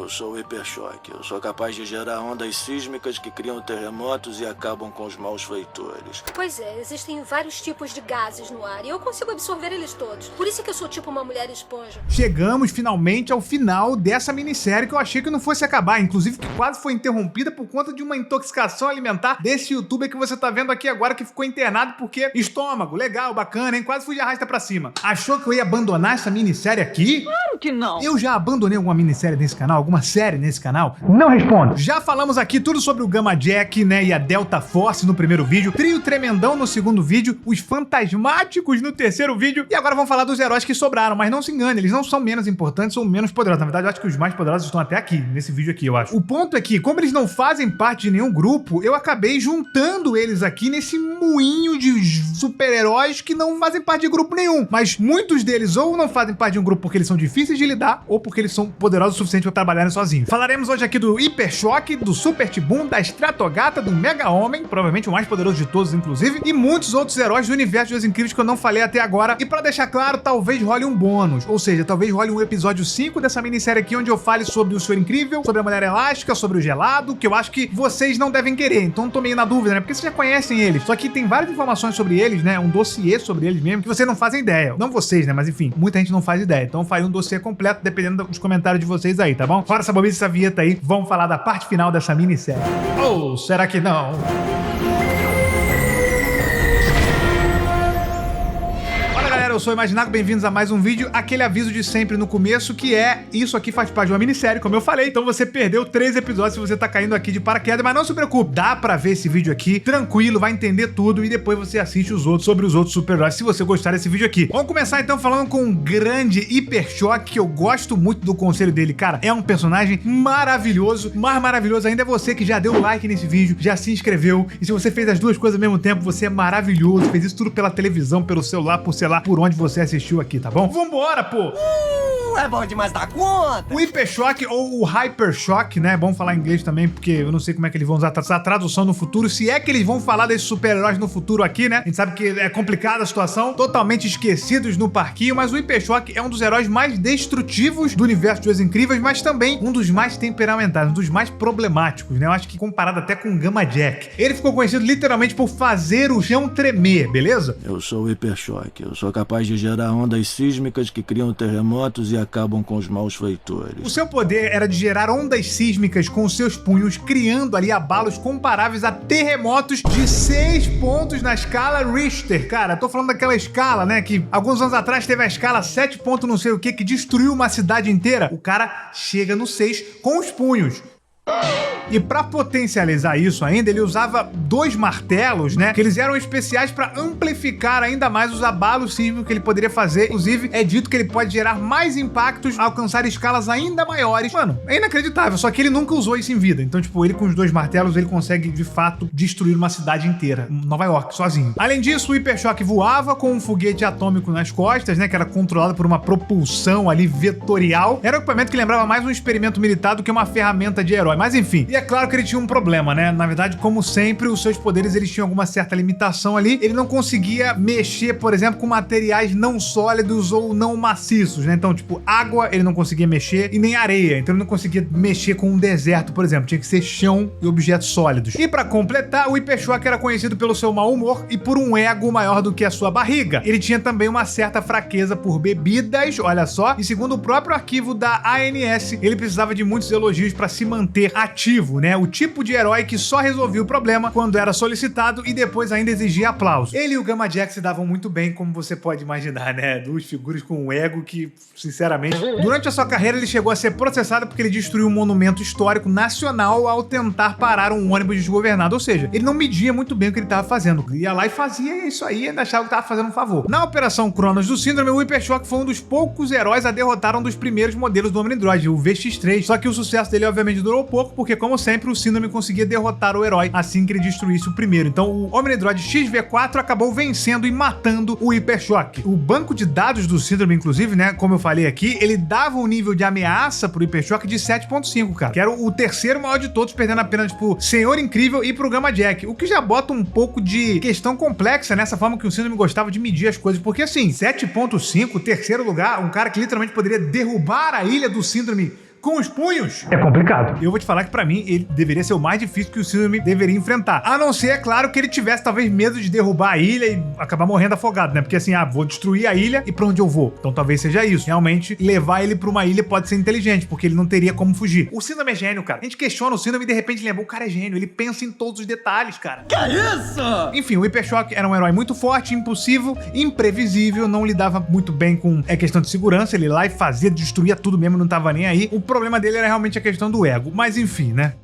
Eu sou o Hiperchoque. Eu sou capaz de gerar ondas sísmicas que criam terremotos e acabam com os malfeitores. Pois é, existem vários tipos de gases no ar e eu consigo absorver eles todos. Por isso que eu sou tipo uma mulher esponja. Chegamos finalmente ao final dessa minissérie que eu achei que não fosse acabar, inclusive que quase foi interrompida por conta de uma intoxicação alimentar desse youtuber que você tá vendo aqui agora, que ficou internado porque estômago, legal, bacana, hein? Quase fui de arrasta pra cima. Achou que eu ia abandonar essa minissérie aqui? Claro que não. Eu já abandonei alguma minissérie nesse canal? Alguma série nesse canal? Não respondo. Já falamos aqui tudo sobre o Gamma Jack, né, e a Delta Force no primeiro vídeo, Trio Tremendão no segundo vídeo, os Fantasmáticos no terceiro vídeo, e agora vamos falar dos heróis que sobraram, mas não se engane, eles não são menos importantes ou menos poderosos. Na verdade, eu acho que os mais poderosos estão até aqui, nesse vídeo aqui, eu acho. O ponto é que, como eles não fazem parte de nenhum grupo, eu acabei juntando eles aqui nesse moinho de super-heróis que não fazem parte de grupo nenhum, mas muitos deles ou não fazem parte de um grupo porque eles são difíceis de lidar, ou porque eles são poderosos o suficiente para trabalharem sozinhos. Falaremos hoje aqui do Hiperchoque, do Super Tibum, da Stratogata, do Mega Homem, provavelmente o mais poderoso de todos, inclusive, e muitos outros heróis do universo dos Incríveis que eu não falei até agora. E pra deixar claro, talvez role um bônus, ou seja, talvez role um episódio 5 dessa minissérie aqui, onde eu fale sobre o Senhor Incrível, sobre a Mulher Elástica, sobre o Gelado, que eu acho que vocês não devem querer, então tô meio na dúvida, né, porque vocês já conhecem eles, só que tem várias informações sobre eles, né, um dossiê sobre eles mesmo, que vocês não fazem ideia. Não vocês, né, mas enfim, muita gente não faz ideia, então eu farei um dossiê completo, dependendo dos comentários de vocês aí, tá bom? Fora essa bobice, essa vinheta aí, vamos falar da parte final dessa minissérie. Ou será que não? Eu sou o Imaginaco, bem-vindos a mais um vídeo. Aquele aviso de sempre no começo, que é: isso aqui faz parte de uma minissérie, como eu falei, então você perdeu 3 episódios se você tá caindo aqui de paraquedas, mas não se preocupe, dá pra ver esse vídeo aqui, tranquilo, vai entender tudo e depois você assiste os outros, sobre os outros super-heróis, se você gostar desse vídeo aqui. Vamos começar então falando com um grande Hiperchoque, que eu gosto muito do conselho dele, cara, é um personagem maravilhoso, mais maravilhoso ainda é você que já deu like nesse vídeo, já se inscreveu, e se você fez as duas coisas ao mesmo tempo, você é maravilhoso, fez isso tudo pela televisão, pelo celular, por sei lá, por onde você assistiu aqui, tá bom? Vambora, pô! É bom demais da conta. O Hiperchoque ou o Hypershock, né? É bom falar em inglês também, porque eu não sei como é que eles vão usar essa tradução no futuro, se é que eles vão falar desses super-heróis no futuro aqui, né? A gente sabe que é complicada a situação, totalmente esquecidos no parquinho, mas o Hiperchoque é um dos heróis mais destrutivos do universo dos Incríveis, mas também um dos mais temperamentais, um dos mais problemáticos, né? Eu acho que comparado até com o Gamma Jack. Ele ficou conhecido literalmente por fazer o chão tremer, beleza? Eu sou o Hiperchoque. Eu sou capaz de gerar ondas sísmicas que criam terremotos e acabam com os malfeitores. O seu poder era de gerar ondas sísmicas com os seus punhos, criando ali abalos comparáveis a terremotos de 6 pontos na escala Richter. Cara, tô falando daquela escala, né, que alguns anos atrás teve a escala 7 pontos não sei o que destruiu uma cidade inteira. O cara chega no 6 com os punhos. E pra potencializar isso ainda, ele usava 2 martelos, né? Que eles eram especiais pra amplificar ainda mais os abalos sísmicos que ele poderia fazer. Inclusive, é dito que ele pode gerar mais impactos, alcançar escalas ainda maiores. Mano, é inacreditável, só que ele nunca usou isso em vida. Então, tipo, ele com os 2 martelos, ele consegue, de fato, destruir uma cidade inteira. Nova York, sozinho. Além disso, o Hiperchoque voava com um foguete atômico nas costas, né? Que era controlado por uma propulsão ali vetorial. Era um equipamento que lembrava mais um experimento militar do que uma ferramenta de herói. Mas enfim, e é claro que ele tinha um problema, né? Na verdade, como sempre, os seus poderes eles tinham alguma certa limitação ali. Ele não conseguia mexer, por exemplo, com materiais não sólidos ou não maciços, né? Então, tipo, água ele não conseguia mexer e nem areia. Então ele não conseguia mexer com um deserto, por exemplo. Tinha que ser chão e objetos sólidos. E pra completar, o Hiperchoque era conhecido pelo seu mau humor e por um ego maior do que a sua barriga. Ele tinha também uma certa fraqueza por bebidas, olha só. E segundo o próprio arquivo da ANS, ele precisava de muitos elogios pra se manter ativo, né? O tipo de herói que só resolvia o problema quando era solicitado e depois ainda exigia aplauso. Ele e o Gamma Jack se davam muito bem, como você pode imaginar, né? Duas figuras com um ego que, sinceramente... Durante a sua carreira, ele chegou a ser processado porque ele destruiu um monumento histórico nacional ao tentar parar um ônibus desgovernado. Ou seja, ele não media muito bem o que ele estava fazendo. Ia lá e fazia isso aí e ainda achava que estava fazendo um favor. Na Operação Cronos do Síndrome, o Hiperchoque foi um dos poucos heróis a derrotar um dos primeiros modelos do Omnidroid, o VX-3. Só que o sucesso dele, obviamente, durou pouco, porque, como sempre, o Síndrome conseguia derrotar o herói assim que ele destruísse o primeiro. Então, o Omnidroid XV4 acabou vencendo e matando o Hiperchoque. O banco de dados do Síndrome, inclusive, né, como eu falei aqui, ele dava um nível de ameaça pro Hiperchoque de 7.5, cara, que era o terceiro maior de todos, perdendo apenas pro Senhor Incrível e pro Gamma Jack, o que já bota um pouco de questão complexa nessa forma que o Síndrome gostava de medir as coisas, porque assim, 7.5, terceiro lugar, um cara que literalmente poderia derrubar a ilha do Síndrome com os punhos é complicado. Eu vou te falar que pra mim ele deveria ser o mais difícil que o Síndrome deveria enfrentar. A não ser, é claro, que ele tivesse talvez medo de derrubar a ilha e acabar morrendo afogado, né? Porque assim, vou destruir a ilha e pra onde eu vou? Então talvez seja isso. Realmente, levar ele pra uma ilha pode ser inteligente, porque ele não teria como fugir. O Síndrome é gênio, cara. A gente questiona o Síndrome e de repente lembra, o cara é gênio, ele pensa em todos os detalhes, cara. Que isso? Enfim, o Hyper Shock era um herói muito forte, impulsivo, imprevisível, não lidava muito bem com a questão de segurança, ele lá e fazia, destruía tudo mesmo, não tava nem aí. O problema dele era realmente a questão do ego, mas enfim, né?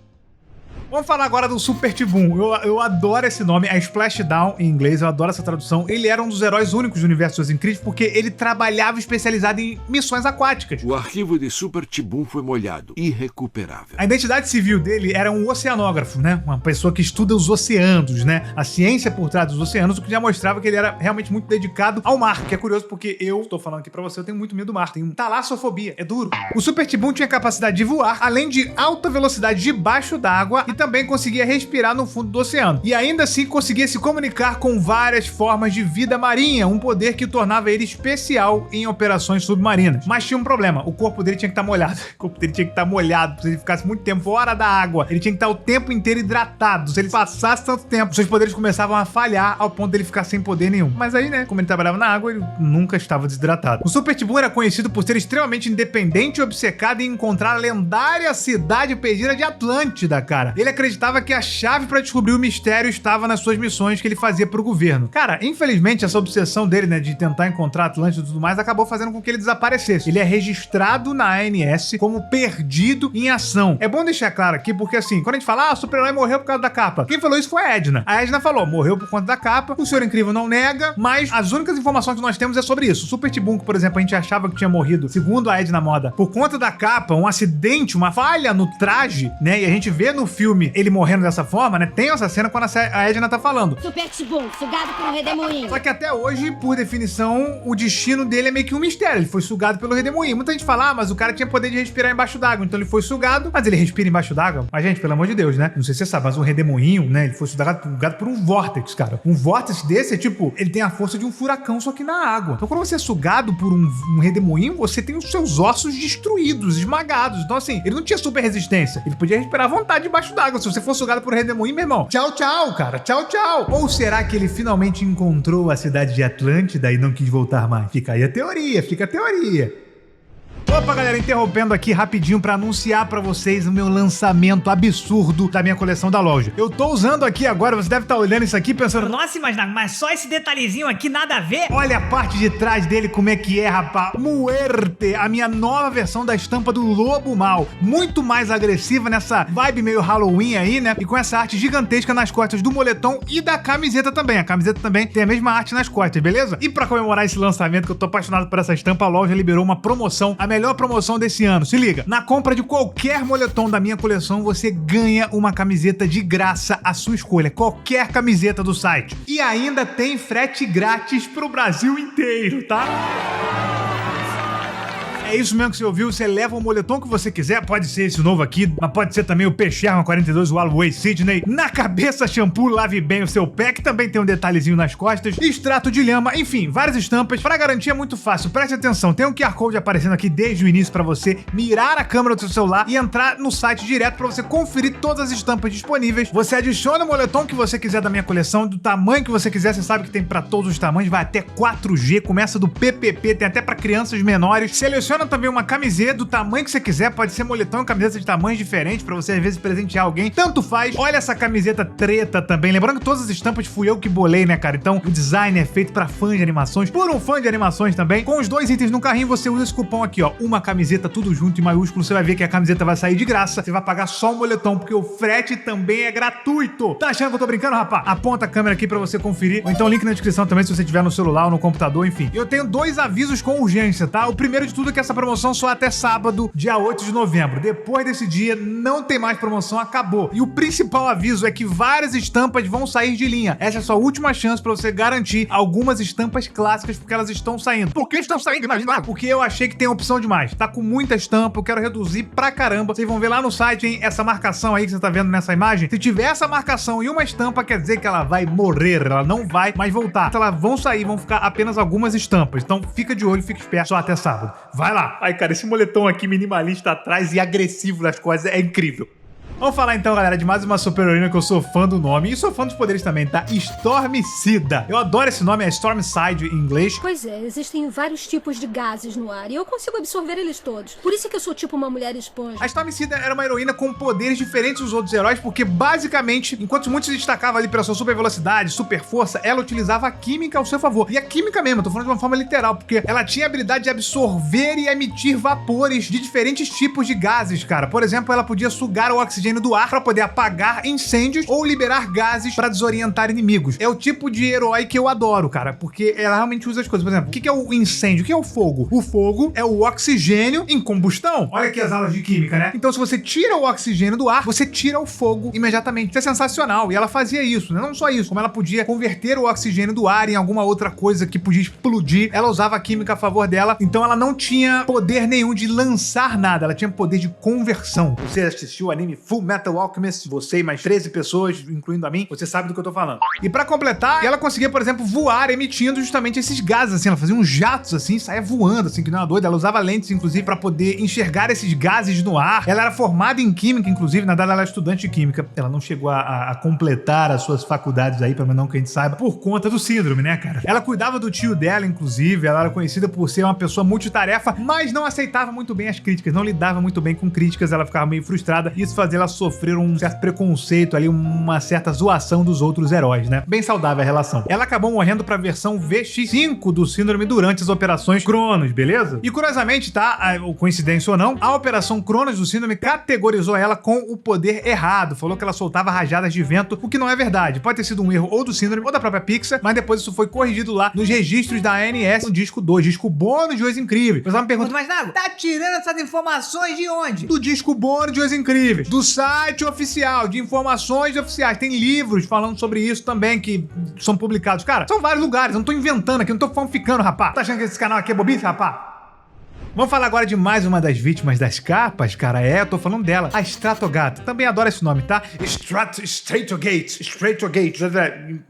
Vamos falar agora do Super T-Boom. Eu adoro esse nome, é Splashdown em inglês, eu adoro essa tradução. Ele era um dos heróis únicos do universo dos Incríveis porque ele trabalhava especializado em missões aquáticas. O arquivo de Super T-Boom foi molhado, irrecuperável. A identidade civil dele era um oceanógrafo, né? Uma pessoa que estuda os oceanos, né? A ciência por trás dos oceanos, o que já mostrava que ele era realmente muito dedicado ao mar, que é curioso porque eu tô falando aqui pra você, eu tenho muito medo do mar, tenho talassofobia, é duro. O Super T-Boom tinha capacidade de voar, além de alta velocidade debaixo d'água e também conseguia respirar no fundo do oceano. E ainda assim conseguia se comunicar com várias formas de vida marinha, um poder que tornava ele especial em operações submarinas. Mas tinha um problema, o corpo dele tinha que estar molhado. O corpo dele tinha que estar molhado, se ele ficasse muito tempo fora da água. Ele tinha que estar o tempo inteiro hidratado. Se ele passasse tanto tempo, seus poderes começavam a falhar ao ponto dele ficar sem poder nenhum. Mas aí, né, como ele trabalhava na água, ele nunca estava desidratado. O Super T-Boom era conhecido por ser extremamente independente e obcecado em encontrar a lendária cidade perdida de Atlântida, cara. Ele acreditava que a chave pra descobrir o mistério estava nas suas missões que ele fazia pro governo. Cara, infelizmente, essa obsessão dele, né, de tentar encontrar Atlântida e tudo mais, acabou fazendo com que ele desaparecesse. Ele é registrado na ANS como perdido em ação. É bom deixar claro aqui, porque assim, quando a gente fala, o super-herói morreu por causa da capa, quem falou isso foi a Edna. A Edna falou, morreu por conta da capa, o Senhor Incrível não nega, mas as únicas informações que nós temos é sobre isso. O Super T-Boom, por exemplo, a gente achava que tinha morrido, segundo a Edna Moda, por conta da capa, um acidente, uma falha no traje, né, e a gente vê no filme ele morrendo dessa forma, né? Tem essa cena quando a Edna tá falando. Super T-Boom, sugado por um redemoinho. Só que até hoje, por definição, o destino dele é meio que um mistério. Ele foi sugado pelo redemoinho. Muita gente fala, mas o cara tinha poder de respirar embaixo d'água, então ele foi sugado, mas ele respira embaixo d'água. Mas, gente, pelo amor de Deus, né? Não sei se você sabe, mas um redemoinho, né? Ele foi sugado por um vórtex, cara. Um vórtex desse é tipo, ele tem a força de um furacão, só que na água. Então, quando você é sugado por um redemoinho, você tem os seus ossos destruídos, esmagados. Então, assim, ele não tinha super resistência. Ele podia respirar à vontade debaixo d'água. Se você for sugado por redemoinho, meu irmão, tchau, tchau, cara. Tchau, tchau. Ou será que ele finalmente encontrou a cidade de Atlântida e não quis voltar mais? Fica aí a teoria, fica a teoria. Opa, galera, interrompendo aqui rapidinho pra anunciar pra vocês o meu lançamento absurdo da minha coleção da loja. Eu tô usando aqui agora, você deve estar olhando isso aqui pensando, nossa, mas só esse detalhezinho aqui, nada a ver. Olha a parte de trás dele, como é que é, rapaz. Muerte, a minha nova versão da estampa do Lobo Mal. Muito mais agressiva nessa vibe meio Halloween aí, né? E com essa arte gigantesca nas costas do moletom e da camiseta também. A camiseta também tem a mesma arte nas costas, beleza? E pra comemorar esse lançamento, que eu tô apaixonado por essa estampa, a loja liberou uma promoção, a melhor promoção desse ano. Se liga, na compra de qualquer moletom da minha coleção, você ganha uma camiseta de graça à sua escolha. Qualquer camiseta do site. E ainda tem frete grátis pro Brasil inteiro, tá? É isso mesmo que você ouviu, você leva o moletom que você quiser, pode ser esse novo aqui, mas pode ser também o Peixerma 42, o Alway Sydney. Na cabeça, shampoo, lave bem o seu pé, que também tem um detalhezinho nas costas, extrato de lhama, enfim, várias estampas. Pra garantir é muito fácil, preste atenção, tem um QR Code aparecendo aqui desde o início pra você mirar a câmera do seu celular e entrar no site direto pra você conferir todas as estampas disponíveis. Você adiciona o moletom que você quiser da minha coleção, do tamanho que você quiser, você sabe que tem pra todos os tamanhos, vai até 4G, começa do PPP, tem até pra crianças menores. Seleciona também uma camiseta do tamanho que você quiser, pode ser moletom e camiseta de tamanhos diferentes pra você às vezes presentear alguém, tanto faz. Olha essa camiseta treta também, lembrando que todas as estampas fui eu que bolei, né, cara? Então o design é feito pra fãs de animações, por um fã de animações também. Com os dois itens no carrinho, você usa esse cupom aqui, ó, uma camiseta, tudo junto em maiúsculo, você vai ver que a camiseta vai sair de graça, você vai pagar só o moletom, porque o frete também é gratuito. Tá achando que eu tô brincando, rapaz? Aponta a câmera aqui pra você conferir, ou então link na descrição também se você tiver no celular ou no computador, enfim. Eu tenho 2 avisos com urgência, tá? O primeiro de tudo é que essa promoção só até sábado, dia 8 de novembro. Depois desse dia, não tem mais promoção, acabou. E o principal aviso é que várias estampas vão sair de linha. Essa é a sua última chance pra você garantir algumas estampas clássicas, porque elas estão saindo. Por que estão saindo? Porque eu achei que tem opção demais. Tá com muita estampa, eu quero reduzir pra caramba. Vocês vão ver lá no site, hein, essa marcação aí que você tá vendo nessa imagem. Se tiver essa marcação e uma estampa, quer dizer que ela vai morrer. Ela não vai mais voltar. Elas vão sair, vão ficar apenas algumas estampas. Então fica de olho, fica esperto, só até sábado. Vai lá. lá. Ai, cara, esse moletom aqui minimalista atrás e agressivo nas costas é incrível. Vamos falar então, galera, de mais uma super-heroína que eu sou fã do nome e sou fã dos poderes também, tá? Stormcida. Eu adoro esse nome, é Stormside em inglês. Pois é, existem vários tipos de gases no ar e eu consigo absorver eles todos. Por isso que eu sou tipo uma mulher esponja. A Stormcida era uma heroína com poderes diferentes dos outros heróis, porque basicamente, enquanto muitos se destacavam ali pela sua super velocidade, super força, ela utilizava a química ao seu favor. E a química mesmo, eu tô falando de uma forma literal, porque ela tinha a habilidade de absorver e emitir vapores de diferentes tipos de gases, cara. Por exemplo, ela podia sugar o oxigênio do ar para poder apagar incêndios ou liberar gases para desorientar inimigos. É o tipo de herói que eu adoro, cara, porque ela realmente usa as coisas. Por exemplo, o que é o incêndio? O que é o fogo? O fogo é o oxigênio em combustão. Olha aqui as aulas de química, né? Então, se você tira o oxigênio do ar, você tira o fogo imediatamente. Isso é sensacional. E ela fazia isso, né? Não só isso, como ela podia converter o oxigênio do ar em alguma outra coisa que podia explodir. Ela usava a química a favor dela, então ela não tinha poder nenhum de lançar nada, ela tinha poder de conversão. Você assistiu o anime Full Metal Alchemist, você e mais 13 pessoas, incluindo a mim, você sabe do que eu tô falando. E pra completar, ela conseguia, por exemplo, voar emitindo justamente esses gases, assim, ela fazia uns jatos, assim, saia voando, assim, que não é uma doida. Ela usava lentes, inclusive, pra poder enxergar esses gases no ar. Ela era formada em química, inclusive, na verdade ela era estudante de química. Ela não chegou a completar as suas faculdades aí, pelo menos não que a gente saiba, por conta do síndrome, né, cara? Ela cuidava do tio dela, inclusive, ela era conhecida por ser uma pessoa multitarefa, mas não aceitava muito bem as críticas, não lidava muito bem com críticas, ela ficava meio frustrada, e isso fazia ela sofrer um certo preconceito ali, uma certa zoação dos outros heróis, né? Bem saudável a relação. Ela acabou morrendo pra versão VX5 do síndrome durante as operações Cronos, beleza? E curiosamente, tá? Coincidência ou não, a operação Cronos do síndrome categorizou ela com o poder errado, falou que ela soltava rajadas de vento, o que não é verdade. Pode ter sido um erro ou do síndrome ou da própria Pixar, mas depois isso foi corrigido lá nos registros da ANS no disco 2, disco bônus de Os Incríveis. O pessoal me pergunta, mas Nago, tá tirando essas informações de onde? Do disco bônus de Os Incríveis, do site oficial, de informações oficiais. Tem livros falando sobre isso também que são publicados. Cara, são vários lugares, eu não tô inventando aqui, não tô fanficando, rapaz. Tá achando que esse canal aqui é bobice, rapaz? Vamos falar agora de mais uma das vítimas das capas, cara. Eu tô falando dela, a Stratogata. Também adoro esse nome, tá? Stratogate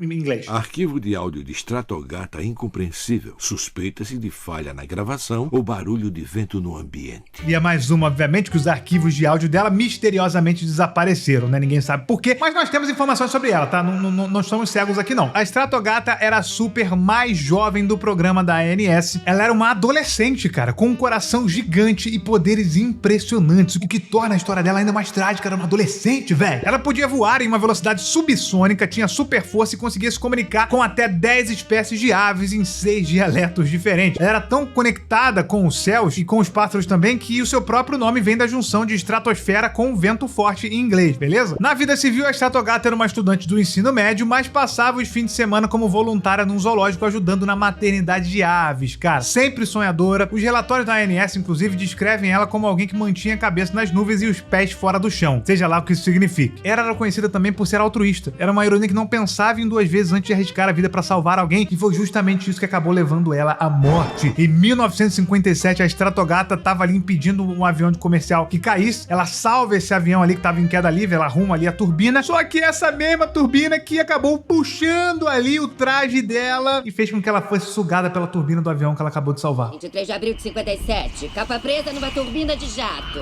em inglês. Arquivo de áudio de Stratogata incompreensível. Suspeita-se de falha na gravação ou barulho de vento no ambiente. E é mais uma, obviamente, que os arquivos de áudio dela misteriosamente desapareceram, né? Ninguém sabe por quê, mas nós temos informações sobre ela, tá? Não estamos cegos aqui, não. A Stratogata era a super mais jovem do programa da ANS. Ela era uma adolescente, cara, com um coração gigante e poderes impressionantes, o que torna a história dela ainda mais trágica. Era uma adolescente, velho. Ela podia voar em uma velocidade subsônica, tinha super força e conseguia se comunicar com até 10 espécies de aves em 6 dialetos diferentes. Ela era tão conectada com os céus e com os pássaros também que o seu próprio nome vem da junção de estratosfera com vento forte em inglês, beleza? Na vida civil, a Stratogata era uma estudante do ensino médio, mas passava os fins de semana como voluntária num zoológico ajudando na maternidade de aves, cara. Sempre sonhadora. Os relatórios da ANS, inclusive, descrevem ela como alguém que mantinha a cabeça nas nuvens e os pés fora do chão, seja lá o que isso signifique. Ela era conhecida também por ser altruísta. Era uma heroína que não pensava em duas vezes antes de arriscar a vida pra salvar alguém, e foi justamente isso que acabou levando ela à morte. Em 1957, a Stratogata tava ali impedindo um avião de comercial que caísse. Ela salva esse avião ali que tava em queda livre, ela arruma ali a turbina, só que essa mesma turbina que acabou puxando ali o traje dela e fez com que ela fosse sugada pela turbina do avião que ela acabou de salvar. 23 de abril de 57. Capa presa numa turbina de jato.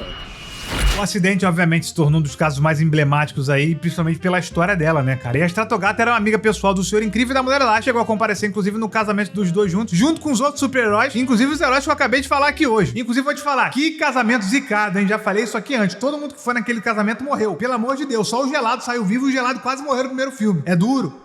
O acidente, obviamente, se tornou um dos casos mais emblemáticos aí, principalmente pela história dela, né, cara? E a Stratogata era uma amiga pessoal do Senhor Incrível e da Mulher Elástica, chegou a comparecer, inclusive, no casamento dos dois juntos, junto com os outros super-heróis, inclusive os heróis que eu acabei de falar aqui hoje. Inclusive, vou te falar, que casamento zicado, hein? Já falei isso aqui antes. Todo mundo que foi naquele casamento morreu. Pelo amor de Deus, só o Gelado saiu vivo e o Gelado quase morreu no primeiro filme. É duro.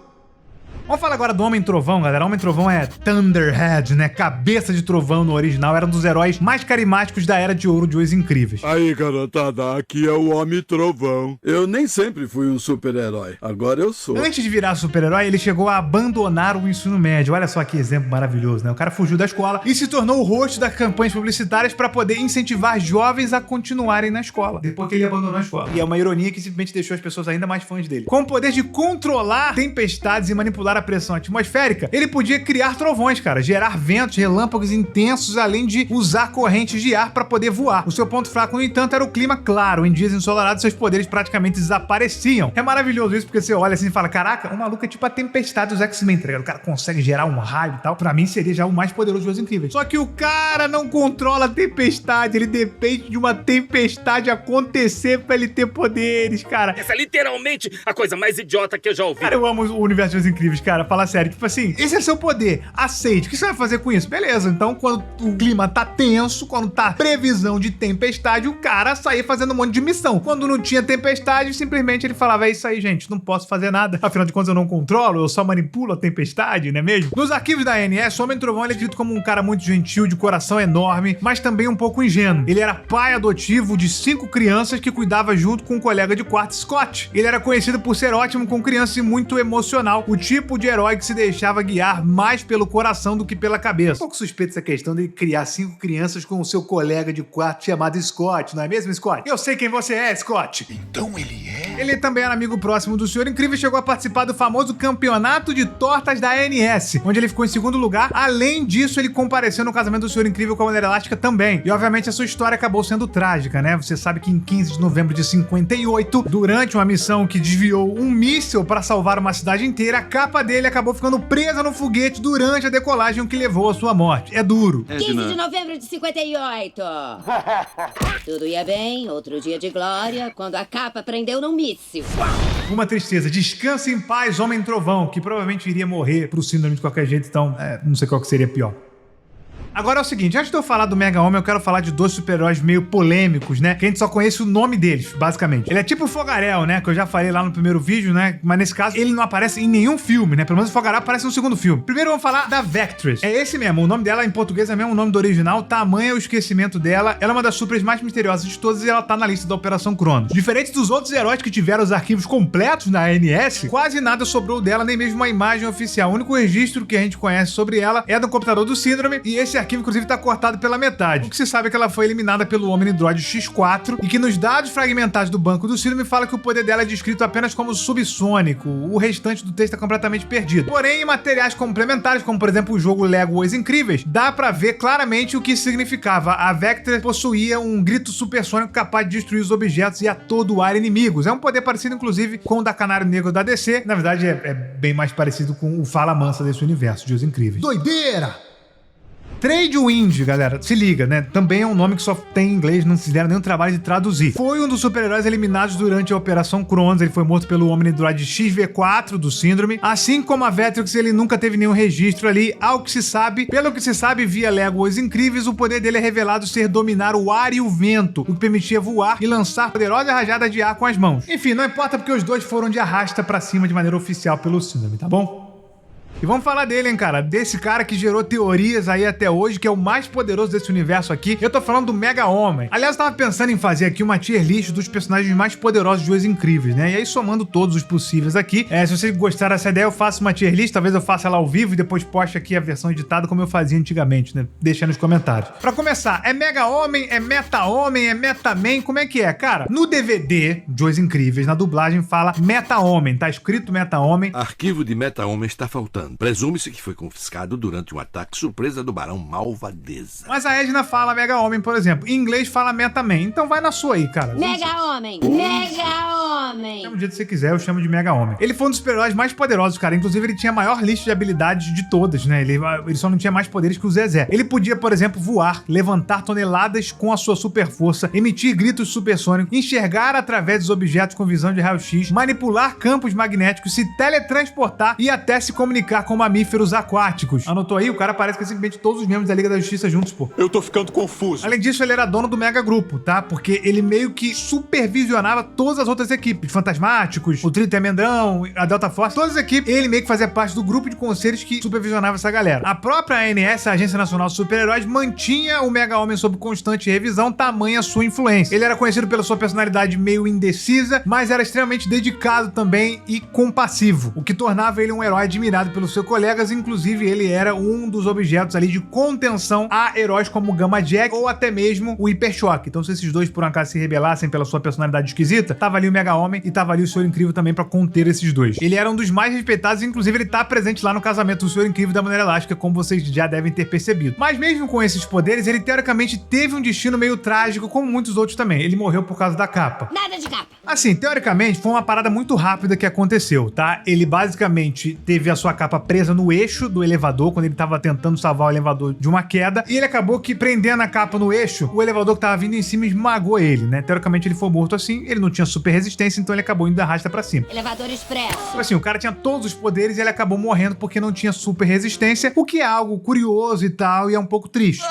Vamos falar agora do Homem-Trovão, galera. Homem-Trovão é Thunderhead, né? Cabeça de trovão no original. Era um dos heróis mais carismáticos da Era de Ouro de Os Incríveis. Aí, garotada, aqui é o Homem-Trovão. Eu nem sempre fui um super-herói. Agora eu sou. Antes de virar super-herói, ele chegou a abandonar o ensino médio. Olha só que exemplo maravilhoso, né? O cara fugiu da escola e se tornou o rosto das campanhas publicitárias para poder incentivar jovens a continuarem na escola, depois que ele abandonou a escola. E é uma ironia que simplesmente deixou as pessoas ainda mais fãs dele. Com o poder de controlar tempestades e manipular a pressão atmosférica, ele podia criar trovões, cara, gerar ventos, relâmpagos intensos, além de usar correntes de ar para poder voar. O seu ponto fraco, no entanto, era o clima claro. Em dias ensolarados, seus poderes praticamente desapareciam. É maravilhoso isso, porque você olha assim e fala, caraca, o maluco é tipo a tempestade dos X-Men, tá ligado? O cara consegue gerar um raio e tal. Pra mim, seria já o mais poderoso dos Incríveis. Só que o cara não controla a tempestade, ele depende de uma tempestade acontecer pra ele ter poderes, cara. Essa é literalmente a coisa mais idiota que eu já ouvi. Cara, eu amo o universo dos Incríveis, cara. Fala sério. Tipo assim, esse é seu poder. Aceite. O que você vai fazer com isso? Beleza. Então, quando o clima tá tenso, quando tá previsão de tempestade, o cara saía fazendo um monte de missão. Quando não tinha tempestade, simplesmente ele falava, é isso aí, gente, não posso fazer nada. Afinal de contas, eu não controlo, eu só manipulo a tempestade, não é mesmo? Nos arquivos da ANS, o Homem-Trovão ele é dito como um cara muito gentil, de coração enorme, mas também um pouco ingênuo. Ele era pai adotivo de 5 crianças que cuidava junto com um colega de quarto, Scott. Ele era conhecido por ser ótimo com crianças e muito emocional, o tipo de herói que se deixava guiar mais pelo coração do que pela cabeça. Um pouco suspeito essa questão de criar 5 crianças com o seu colega de quarto chamado Scott, não é mesmo, Scott? Eu sei quem você é, Scott. Então ele é? Ele também era amigo próximo do Senhor Incrível e chegou a participar do famoso campeonato de tortas da ANS, onde ele ficou em segundo lugar. Além disso, ele compareceu no casamento do Senhor Incrível com a Mulher Elástica também. E obviamente a sua história acabou sendo trágica, né? Você sabe que em 15 de novembro de 58, durante uma missão que desviou um míssil para salvar uma cidade inteira, a capa dele acabou ficando presa no foguete durante a decolagem, o que levou à sua morte. É duro. 15 de novembro de 58. Tudo ia bem, outro dia de glória, quando a capa prendeu num míssil. Uma tristeza. Descanse em paz, Homem-Trovão, que provavelmente iria morrer pro síndrome de qualquer jeito, então não sei qual que seria pior. Agora é o seguinte, antes de eu falar do Mega Homem, eu quero falar de 2 super-heróis meio polêmicos, né? Que a gente só conhece o nome deles, basicamente. Ele é tipo o Fogarel, né? Que eu já falei lá no primeiro vídeo, né? Mas nesse caso, ele não aparece em nenhum filme, né? Pelo menos o Fogarel aparece no segundo filme. Primeiro vamos falar da Vectress. É esse mesmo, o nome dela em português é mesmo o nome do original, tamanho é o esquecimento dela. Ela é uma das supers mais misteriosas de todas e ela tá na lista da Operação Cronos. Diferente dos outros heróis que tiveram os arquivos completos na ANS, quase nada sobrou dela, nem mesmo uma imagem oficial. O único registro que a gente conhece sobre ela é do computador do Síndrome e esse arquivo, inclusive, tá cortado pela metade. O que se sabe é que ela foi eliminada pelo Omnidroid X4 e que nos dados fragmentados do banco do Síndrome fala que o poder dela é descrito apenas como subsônico. O restante do texto é completamente perdido. Porém, em materiais complementares, como por exemplo o jogo Lego Os Incríveis, dá pra ver claramente o que significava. A Vectress possuía um grito supersônico capaz de destruir os objetos e atordoar inimigos. É um poder parecido, inclusive, com o da Canário Negro da DC. Na verdade, é bem mais parecido com o Fala Mansa desse universo de Os Incríveis. Doideira! Tradewind, galera, se liga, né? Também é um nome que só tem em inglês, não se deram nenhum trabalho de traduzir. Foi um dos super-heróis eliminados durante a Operação Cronos, ele foi morto pelo Omnidroid XV4 do Síndrome. Assim como a Vectress, ele nunca teve nenhum registro ali, ao que se sabe. Pelo que se sabe, via Lego Os Incríveis, o poder dele é revelado ser dominar o ar e o vento, o que permitia voar e lançar poderosa rajada de ar com as mãos. Enfim, não importa porque os dois foram de arrasta pra cima de maneira oficial pelo Síndrome, tá bom? E vamos falar dele, hein, cara? Desse cara que gerou teorias aí até hoje, que é o mais poderoso desse universo aqui. Eu tô falando do Mega Homem. Aliás, eu tava pensando em fazer aqui uma tier list dos personagens mais poderosos de Os Incríveis, né? E aí, somando todos os possíveis aqui, se vocês gostaram dessa ideia, eu faço uma tier list. Talvez eu faça ela ao vivo e depois poste aqui a versão editada, como eu fazia antigamente, né? Deixa nos comentários. Pra começar, é Mega Homem, é Meta Homem, é Meta Man? Como é que é, cara? No DVD de Os Incríveis, na dublagem, fala Meta Homem. Tá escrito Meta Homem. Arquivo de Meta Homem está faltando. Presume-se que foi confiscado durante um ataque surpresa do Barão Malvadeza. Mas a Edna fala Mega Homem, por exemplo. Em inglês fala Meta Man. Então vai na sua aí, cara. Mega Homem! Mega Homem! Chama do jeito que você quiser, eu chamo de Mega Homem. Ele foi um dos super-heróis mais poderosos, cara. Inclusive, ele tinha a maior lista de habilidades de todas, né? Ele só não tinha mais poderes que o Zezé. Ele podia, por exemplo, voar, levantar toneladas com a sua super força, emitir gritos supersônicos, enxergar através dos objetos com visão de raio-x, manipular campos magnéticos, se teletransportar e até se comunicar com mamíferos aquáticos. Anotou aí? O cara parece que é simplesmente todos os membros da Liga da Justiça juntos, pô. Eu tô ficando confuso. Além disso, ele era dono do Mega Grupo, tá? Porque ele meio que supervisionava todas as outras equipes. Fantasmáticos, o Trio Temendrão, a Delta Force, todas as equipes. Ele meio que fazia parte do grupo de conselhos que supervisionava essa galera. A própria ANS, a Agência Nacional de Super-Heróis, mantinha o Mega Homem sob constante revisão, tamanha sua influência. Ele era conhecido pela sua personalidade meio indecisa, mas era extremamente dedicado também e compassivo, o que tornava ele um herói admirado pelos seus colegas. Inclusive, ele era um dos objetos ali de contenção a heróis como o Gamma Jack ou até mesmo o Hyper Choque. Então, se esses dois por um acaso se rebelassem pela sua personalidade esquisita, tava ali o Mega Homem Super-Homem e tava ali o Senhor Incrível também pra conter esses dois. Ele era um dos mais respeitados, inclusive ele tá presente lá no casamento do Senhor Incrível da Mulher Elástica, como vocês já devem ter percebido. Mas mesmo com esses poderes, ele teoricamente teve um destino meio trágico, como muitos outros também. Ele morreu por causa da capa. Nada de capa. Assim, teoricamente, foi uma parada muito rápida que aconteceu, tá? Ele basicamente teve a sua capa presa no eixo do elevador, quando ele tava tentando salvar o elevador de uma queda, e ele acabou que, prendendo a capa no eixo, o elevador que tava vindo em cima esmagou ele, né? Teoricamente, ele foi morto assim, ele não tinha super resistência, então ele acabou indo da rasta pra cima. Elevador expresso. Assim, o cara tinha todos os poderes e ele acabou morrendo porque não tinha super resistência, o que é algo curioso e tal, e é um pouco triste.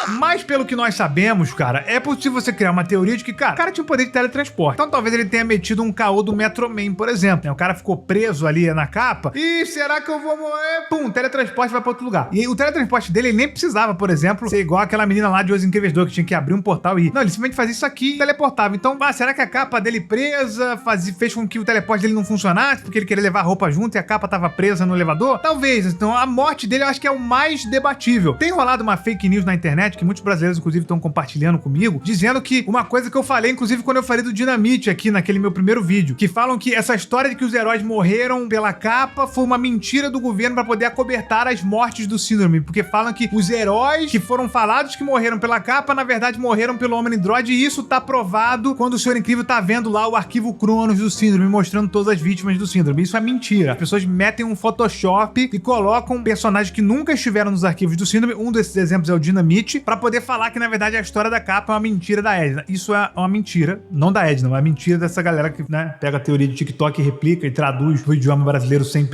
Mas pelo que nós sabemos, cara, é possível você criar uma teoria de que, cara, o cara tinha o poder de teletransporte. Então talvez ele tenha metido um caô do Metro Man, por exemplo, né? O cara ficou preso ali na capa. E será que eu vou morrer? Pum, teletransporte vai pra outro lugar. E o teletransporte dele, ele nem precisava, por exemplo, ser igual aquela menina lá de Os Incríveis 2 que tinha que abrir um portal e ir. Não, ele simplesmente fazia isso aqui e teleportava. Então, será que a capa dele presa fez com que o teleporte dele não funcionasse? Porque ele queria levar a roupa junto e a capa tava presa no elevador? Talvez. Então, a morte dele eu acho que é o mais debatível. Tem rolado uma fake news na internet que muitos brasileiros, inclusive, estão compartilhando comigo, dizendo que uma coisa que eu falei, inclusive, quando eu falei do Dinamite aqui naquele meu primeiro vídeo, que falam que essa história de que os heróis morreram pela capa foi uma mentira do governo para poder acobertar as mortes do Síndrome, porque falam que os heróis que foram falados que morreram pela capa, na verdade, morreram pelo Omnidroid, e isso tá provado quando o Senhor Incrível tá vendo lá o arquivo Cronos do Síndrome, mostrando todas as vítimas do Síndrome. Isso é mentira. As pessoas metem um Photoshop e colocam personagens que nunca estiveram nos arquivos do Síndrome, um desses exemplos é o Dinamite, para poder falar que, na verdade, a história da capa é uma mentira da Edna. Isso é uma mentira, não da Edna, mas é mentira dessa galera que, né, pega a teoria de TikTok e replica e traduz pro idioma brasileiro sem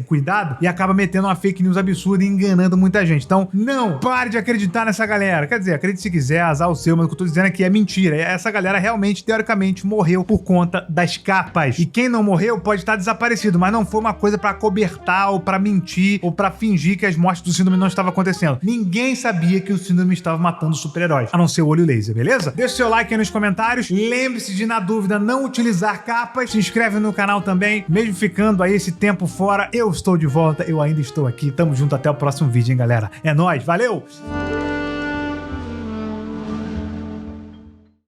cuidado e acaba metendo uma fake news absurda e enganando muita gente. Então, não pare de acreditar nessa galera. Quer dizer, acredite se quiser, azar o seu, mas o que eu tô dizendo aqui é mentira. Essa galera realmente, teoricamente, morreu por conta das capas. E quem não morreu pode estar desaparecido, mas não foi uma coisa pra acobertar ou pra mentir ou pra fingir que as mortes do Síndrome não estavam acontecendo. Ninguém sabia que o Síndrome estava matando super-heróis, a não ser o Olho Laser, beleza? Deixa o seu like aí nos comentários, lembre-se de, na dúvida, não utilizar capas, se inscreve no canal também, mesmo ficando aí esse tempo fora, eu estou de volta, eu ainda estou aqui, tamo junto, até o próximo vídeo, hein, galera? É nóis, valeu!